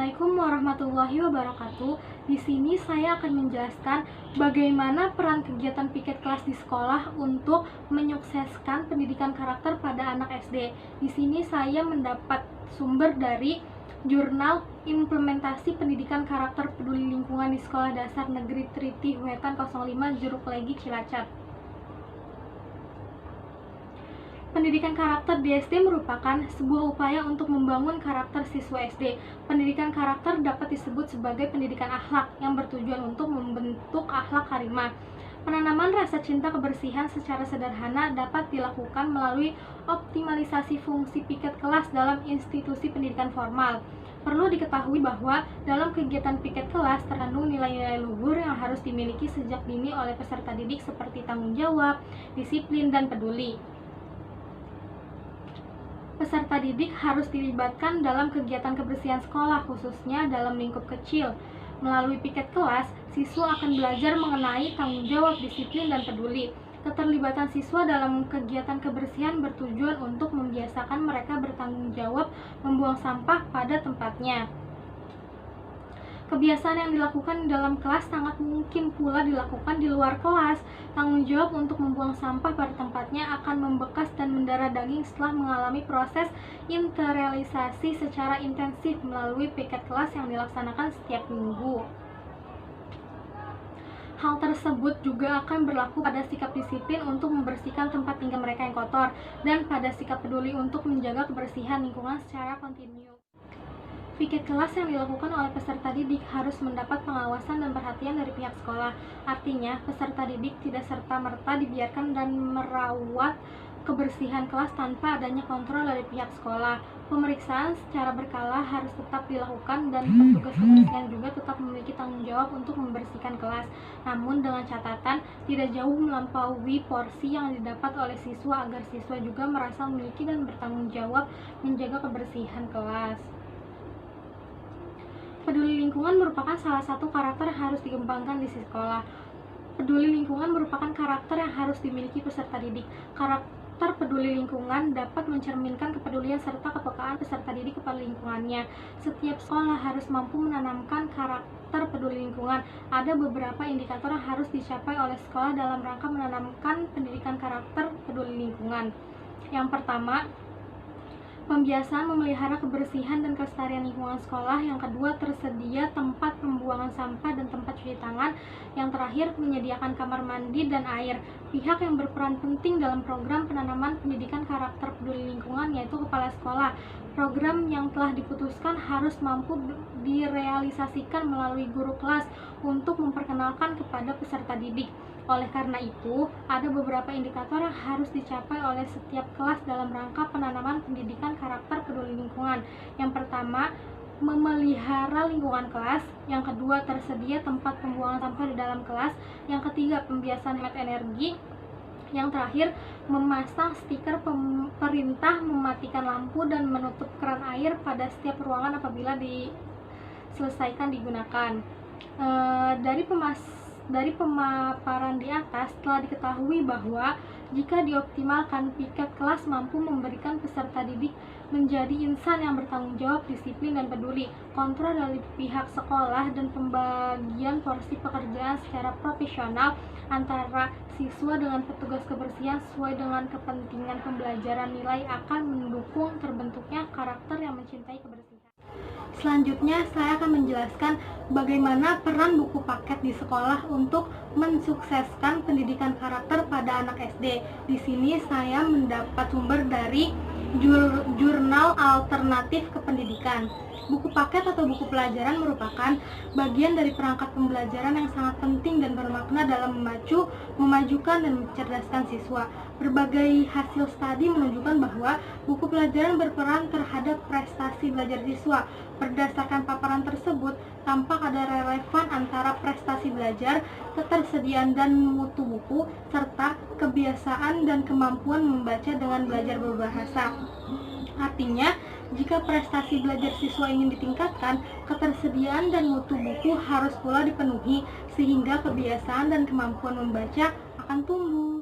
Assalamualaikum warahmatullahi wabarakatuh. Di sini saya akan menjelaskan bagaimana peran kegiatan piket kelas di sekolah untuk menyukseskan pendidikan karakter pada anak SD. Di sini saya mendapat sumber dari Jurnal Implementasi Pendidikan Karakter Peduli Lingkungan di Sekolah Dasar Negeri Triti Wetan 05 Jeruk Legi Cilacap. Pendidikan karakter di SD merupakan sebuah upaya untuk membangun karakter siswa SD. Pendidikan karakter dapat disebut sebagai pendidikan akhlak yang bertujuan untuk membentuk akhlak karimah. Penanaman rasa cinta kebersihan secara sederhana dapat dilakukan melalui optimalisasi fungsi piket kelas dalam institusi pendidikan formal. Perlu diketahui bahwa dalam kegiatan piket kelas terkandung nilai-nilai luhur yang harus dimiliki sejak dini oleh peserta didik seperti tanggung jawab, disiplin, dan peduli. Peserta didik harus dilibatkan dalam kegiatan kebersihan sekolah, khususnya dalam lingkup kecil. Melalui piket kelas, siswa akan belajar mengenai tanggung jawab, disiplin, dan peduli. Keterlibatan siswa dalam kegiatan kebersihan bertujuan untuk membiasakan mereka bertanggung jawab membuang sampah pada tempatnya. Kebiasaan yang dilakukan di dalam kelas sangat mungkin pula dilakukan di luar kelas. Tanggung jawab untuk membuang sampah pada tempatnya akan membekas dan mendarah daging setelah mengalami proses internalisasi secara intensif melalui piket kelas yang dilaksanakan setiap minggu. Hal tersebut juga akan berlaku pada sikap disiplin untuk membersihkan tempat tinggal mereka yang kotor dan pada sikap peduli untuk menjaga kebersihan lingkungan secara kontinu. Piket kelas yang dilakukan oleh peserta didik harus mendapat pengawasan dan perhatian dari pihak sekolah. Artinya, peserta didik tidak serta-merta dibiarkan dan merawat kebersihan kelas tanpa adanya kontrol dari pihak sekolah. Pemeriksaan secara berkala harus tetap dilakukan dan petugas kebersihan juga tetap memiliki tanggung jawab untuk membersihkan kelas. Namun dengan catatan tidak jauh melampaui porsi yang didapat oleh siswa agar siswa juga merasa memiliki dan bertanggung jawab menjaga kebersihan kelas. Peduli lingkungan merupakan salah satu karakter yang harus dikembangkan di sekolah. Peduli lingkungan merupakan karakter yang harus dimiliki peserta didik. Karakter peduli lingkungan dapat mencerminkan kepedulian serta kepekaan peserta didik kepada lingkungannya. Setiap sekolah harus mampu menanamkan karakter peduli lingkungan. Ada beberapa indikator yang harus dicapai oleh sekolah dalam rangka menanamkan pendidikan karakter peduli lingkungan. Yang pertama, pembiasaan memelihara kebersihan dan kelestarian lingkungan sekolah. Yang kedua, tersedia tempat pembuangan sampah dan tempat cuci tangan. Yang terakhir, menyediakan kamar mandi dan air. Pihak yang berperan penting dalam program penanaman pendidikan karakter peduli lingkungan yaitu kepala sekolah. Program yang telah diputuskan harus mampu direalisasikan melalui guru kelas untuk memperkenalkan kepada peserta didik. Oleh karena itu, ada beberapa indikator yang harus dicapai oleh setiap kelas dalam rangka penanaman pendidikan karakter peduli lingkungan. Yang pertama, memelihara lingkungan kelas. Yang kedua, tersedia tempat pembuangan sampah di dalam kelas. Yang ketiga, pembiasaan hemat energi. Yang terakhir, memasang stiker perintah mematikan lampu dan menutup keran air pada setiap ruangan apabila diselesaikan digunakan. Dari pemaparan di atas telah diketahui bahwa jika dioptimalkan, piket kelas mampu memberikan peserta didik menjadi insan yang bertanggung jawab, disiplin, dan peduli. Kontrol dari pihak sekolah dan pembagian porsi pekerjaan secara profesional antara siswa dengan petugas kebersihan sesuai dengan kepentingan pembelajaran nilai akan mendukung terbentuknya karakter yang mencintai kebersihan. Selanjutnya, saya akan menjelaskan bagaimana peran buku paket di sekolah untuk mensukseskan pendidikan karakter pada anak SD. Di sini saya mendapat sumber dari Jurnal Alternatif Kependidikan. Buku paket atau buku pelajaran merupakan bagian dari perangkat pembelajaran yang sangat penting dan bermakna dalam memajukan dan mencerdaskan siswa. Berbagai hasil studi menunjukkan bahwa buku pelajaran berperan terhadap prestasi belajar siswa. Berdasarkan paparan tersebut, tampak ada relevan antara prestasi belajar, ketersediaan dan mutu buku, serta kebiasaan dan kemampuan membaca dengan belajar berbahasa. Artinya, jika prestasi belajar siswa ingin ditingkatkan, ketersediaan dan mutu buku harus pula dipenuhi sehingga kebiasaan dan kemampuan membaca akan tumbuh.